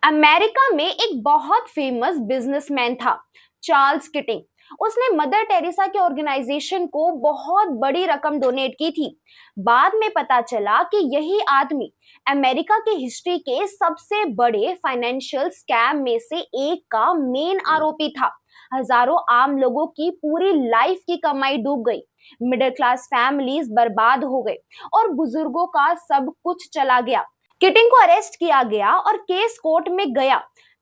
America में एक बहुत फेमस बिजनेसमैन था, चार्ल्स किटिंग। उसने मदर टेरेसा के ऑर्गेनाइजेशन को बहुत बड़ी रकम डोनेट की थी। बाद में पता चला कि यही आदमी अमेरिका के हिस्ट्री के सबसे बड़े फाइनेंशियल स्कैम में से एक का मेन आरोपी था। हजारों आम लोगों की पूरी लाइफ की कमाई डूब गई, मिडिल क्लास फैमिलीज बर्बाद हो गए और बुजुर्गों का सब कुछ चला गया। किटिंग को अरेस्ट किया गया और केस कोर्ट में गया।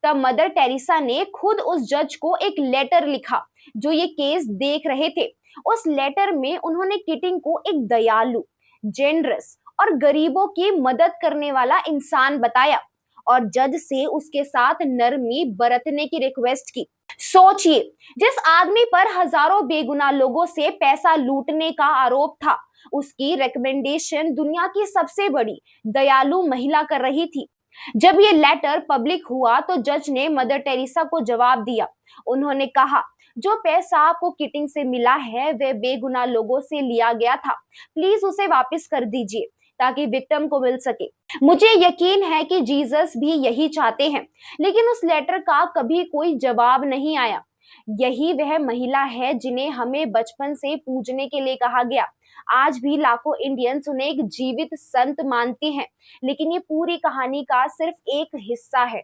तब मदर टेरेसा ने खुद उस जज को एक लेटर लिखा जो ये केस देख रहे थे। उस लेटर में उन्होंने किटिंग को एक दयालु, जेनरस और गरीबों की मदद करने वाला इंसान बताया और जज से उसके साथ नरमी बरतने की रिक्वेस्ट की। सोचिए, जिस आदमी पर हजारों बेगुनाह लोगों से पैसा लूटने का आरोप था, उसकी रिकमेंडेशन दुनिया की सबसे बड़ी दयालु महिला कर रही थी। जब ये लेटर पब्लिक हुआ तो जज ने मदर टेरेसा को जवाब दिया। उन्होंने कहा, जो पैसा आपको किटिंग से मिला है वह बेगुनाह लोगों से लिया गया था। प्लीज उसे वापस कर दीजिए ताकि विक्टिम को मिल सके। मुझे यकीन है कि जीसस भी यही चाहते हैं, लेकिन उस लेटर का कभी कोई जवाब नहीं आया। यही वह महिला है जिन्हें हमें बचपन से पूजने के लिए कहा गया। आज भी लाखों इंडियंस उन्हें एक जीवित संत मानते हैं, लेकिन ये पूरी कहानी का सिर्फ एक हिस्सा है।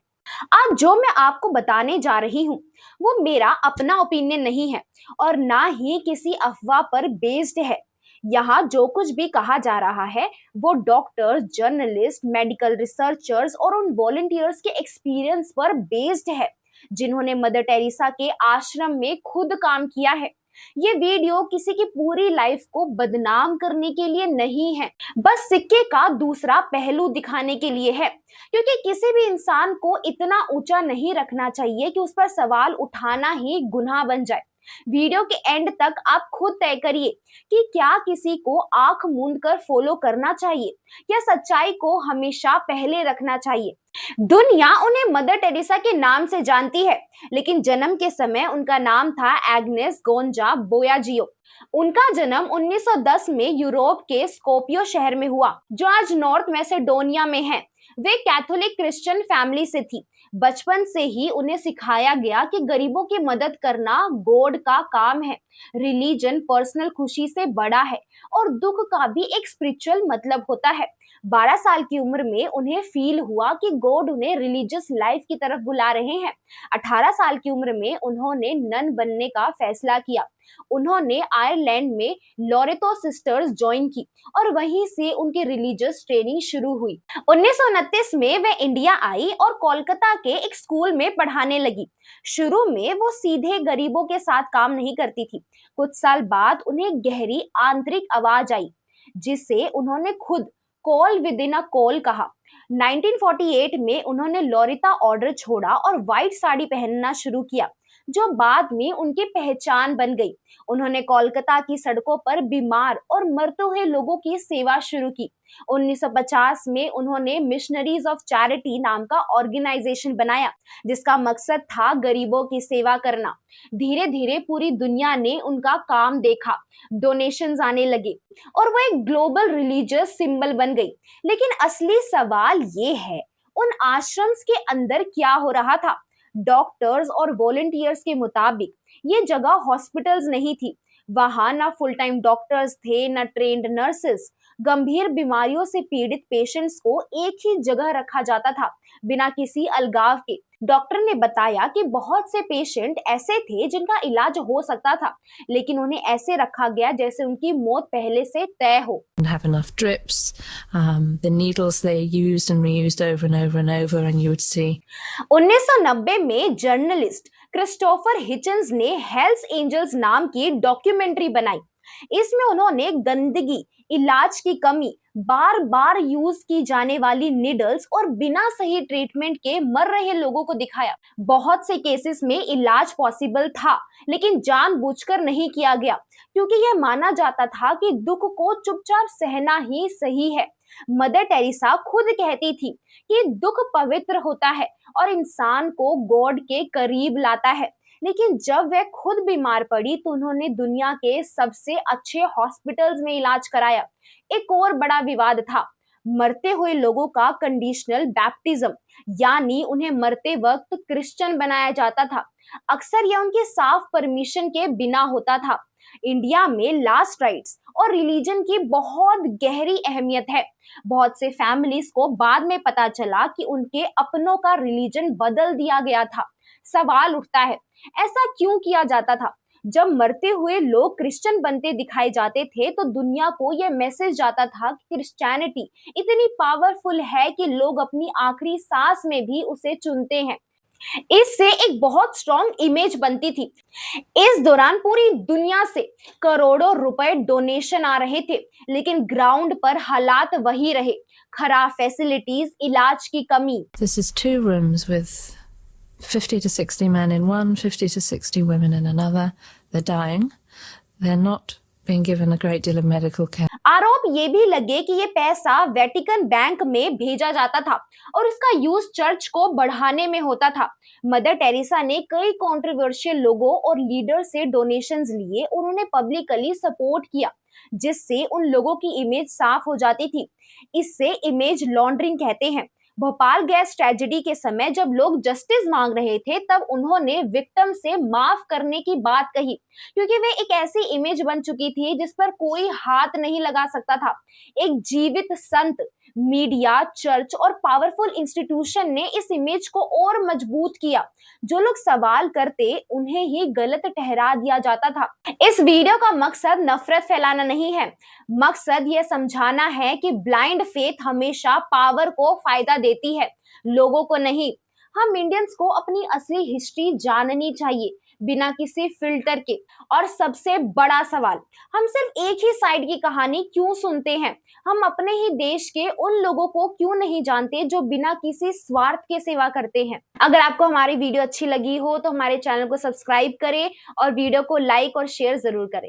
आज जो मैं आपको बताने जा रही हूँ वो मेरा अपना ओपिनियन नहीं है और ना ही किसी अफवाह पर बेस्ड है। यहाँ जो कुछ भी कहा जा रहा है वो डॉक्टर्स, जर्नलिस्ट, मेडिकल रिसर्चर्स और उन वॉलंटियर्स के एक्सपीरियंस पर बेस्ड है जिन्होंने मदर टेरेसा के आश्रम में खुद काम किया है। ये वीडियो किसी की पूरी लाइफ को बदनाम करने के लिए नहीं है, बस सिक्के का दूसरा पहलू दिखाने के लिए है। क्योंकि किसी भी इंसान को इतना ऊंचा नहीं रखना चाहिए कि उस पर सवाल उठाना ही गुनाह बन जाए। वीडियो के एंड तक आप खुद तय करिए कि क्या किसी को आंख मूंद कर फॉलो करना चाहिए या सच्चाई को हमेशा पहले रखना चाहिए। दुनिया उन्हें मदर टेरेसा के नाम से जानती है, लेकिन जन्म के समय उनका नाम था एग्नेस गोंजा बोयाजियो। उनका जन्म 1910 में यूरोप के स्कोपियो शहर में हुआ, जो आज नॉर्थ मैसेडोनिया में है। वे कैथोलिक क्रिश्चियन फैमिली से थी। बचपन से ही उन्हें सिखाया गया कि गरीबों की मदद करना गॉड का काम है। रिलीजन पर्सनल खुशी से बड़ा है और दुख का भी एक स्पिरिचुअल मतलब होता है। 12 साल की उम्र में उन्हें फील हुआ कि गॉड उन्हें रिलीजियस लाइफ की तरफ बुला रहे हैं। 18 साल की उम्र में उन्होंने नन बनने का फैसला किया। उन्होंने आयरलैंड में लोरेतो सिस्टर्स ज्वाइन की और वहीं से उनकी रिलीजियस ट्रेनिंग शुरू हुई। 1929 में वे इंडिया आई और कोलकाता के एक स्कूल में पढ़ाने लगी। शुरू में वो सीधे गरीबों के साथ काम नहीं करती थी। कुछ साल बाद उन्हें गहरी आंतरिक आवाज आई जिसे उन्होंने खुद call with in a call कहा। 1948 में उन्होंने लोरिता ऑर्डर छोड़ा और व्हाइट साड़ी पहनना शुरू किया, जो बाद में उनकी पहचान बन गई। उन्होंने कोलकाता की सड़कों पर बीमार और मरते हुए लोगों की सेवा शुरू की। 1950 में उन्होंने मिशनरीज ऑफ चैरिटी नाम का ऑर्गेनाइजेशन बनाया, जिसका मकसद था गरीबों की सेवा करना। धीरे धीरे पूरी दुनिया ने उनका काम देखा, डोनेशंस आने लगे और वो एक ग्लोबल रिलीजियस सिंबल बन गई। लेकिन असली सवाल ये है, उन आश्रम्स के अंदर क्या हो रहा था? डॉक्टर्स और वॉलंटियर्स के मुताबिक ये जगह हॉस्पिटल्स नहीं थी। वहां ना फुल टाइम डॉक्टर्स थे, ना ट्रेन्ड नर्सेस। गंभीर बीमारियों से पीड़ित पेशेंट्स को एक ही जगह रखा जाता था, बिना किसी अलगाव के। डॉक्टर ने बताया कि बहुत से पेशेंट ऐसे थे जिनका इलाज हो सकता था, लेकिन उन्हें ऐसे रखा गया जैसे उनकी मौत पहले से तय हो। Have enough drips, the needles they used and reused over and over and over, and you would see. 1990 में जर्नलिस्ट क्रिस्टोफर हिचन्स ने हेल्स एंजल्स नाम की डॉक्यूमेंट्री बनाई। इसमें उन्होंने गंदगी, इलाज की कमी, बार बार यूज की जाने वाली निडल्स और बिना सही ट्रीटमेंट के मर रहे लोगों को दिखाया। बहुत से केसेस में इलाज पॉसिबल था, लेकिन जानबूझकर नहीं किया गया, क्योंकि यह माना जाता था कि दुख को चुपचाप सहना ही सही है। मदर टेरेसा खुद कहती थी कि दुख पवित्र होता है और इंसान को गॉड के करीब लाता है। लेकिन जब वह खुद बीमार पड़ी तो उन्होंने दुनिया के सबसे अच्छे हॉस्पिटल्स में इलाज कराया। एक और बड़ा विवाद था, मरते हुए लोगों का कंडीशनल बैप्टिज्म, यानी उन्हें मरते वक्त क्रिश्चियन बनाया जाता था। अक्सर यह उनके साफ परमिशन के बिना होता था। इंडिया में लास्ट राइट्स और रिलीजन की बहुत गहरी अहमियत है। बहुत से फैमिलीज को बाद में पता चला कि उनके अपनों का रिलीजन बदल दिया गया था। सवाल उठता है, ऐसा क्यों किया जाता था? जब मरते हुए लोग क्रिश्चियन बनते दिखाए जाते थे तो दुनिया को यह मैसेज जाता था कि क्रिश्चियनिटी इतनी पावरफुल है कि लोग अपनी आखिरी सांस में भी उसे चुनते हैं। इससे एक बहुत स्ट्रॉन्ग इमेज बनती थी। इस दौरान पूरी दुनिया से करोड़ों रुपए डोनेशन आ रहे थे, लेकिन ग्राउंड पर हालात वही रहे। खराब फैसिलिटीज, इलाज की कमी। This is 2 rooms with 50 to 60 men in one, 50 to 60 women in another. They're dying. They're not being given a great deal of medical care. आरोप ये भी लगे कि ये पैसा वेटिकन बैंक में भेजा जाता था और इसका यूज चर्च को बढ़ाने में होता था। मदर टेरेसा ने कई कंट्रोवर्शियल लोगों और लीडर से डोनेशंस लिए और उन्हें पब्लिकली सपोर्ट किया, जिससे उन लोगों की इमेज साफ हो जाती थी। इससे इमेज लॉन्ड्रिंग कहते हैं। भोपाल गैस ट्रेजेडी के समय जब लोग जस्टिस मांग रहे थे, तब उन्होंने विक्टिम से माफ करने की बात कही, क्योंकि वे एक ऐसी इमेज बन चुकी थी जिस पर कोई हाथ नहीं लगा सकता था। एक जीवित संत, मीडिया, चर्च और पावरफुल इंस्टीट्यूशन ने इस इमेज को और मजबूत किया। जो लोग सवाल करते उन्हें ही गलत ठहरा दिया जाता था। इस वीडियो का मकसद नफरत फैलाना नहीं है। मकसद यह समझाना है कि ब्लाइंड फेथ हमेशा पावर को फायदा देती है, लोगों को नहीं। हम इंडियंस को अपनी असली हिस्ट्री जाननी चाहिए, बिना किसी फिल्टर के। और सबसे बड़ा सवाल, हम सिर्फ एक ही साइड की कहानी क्यों सुनते हैं? हम अपने ही देश के उन लोगों को क्यों नहीं जानते जो बिना किसी स्वार्थ के सेवा करते हैं? अगर आपको हमारी वीडियो अच्छी लगी हो तो हमारे चैनल को सब्सक्राइब करें और वीडियो को लाइक और शेयर जरूर करें।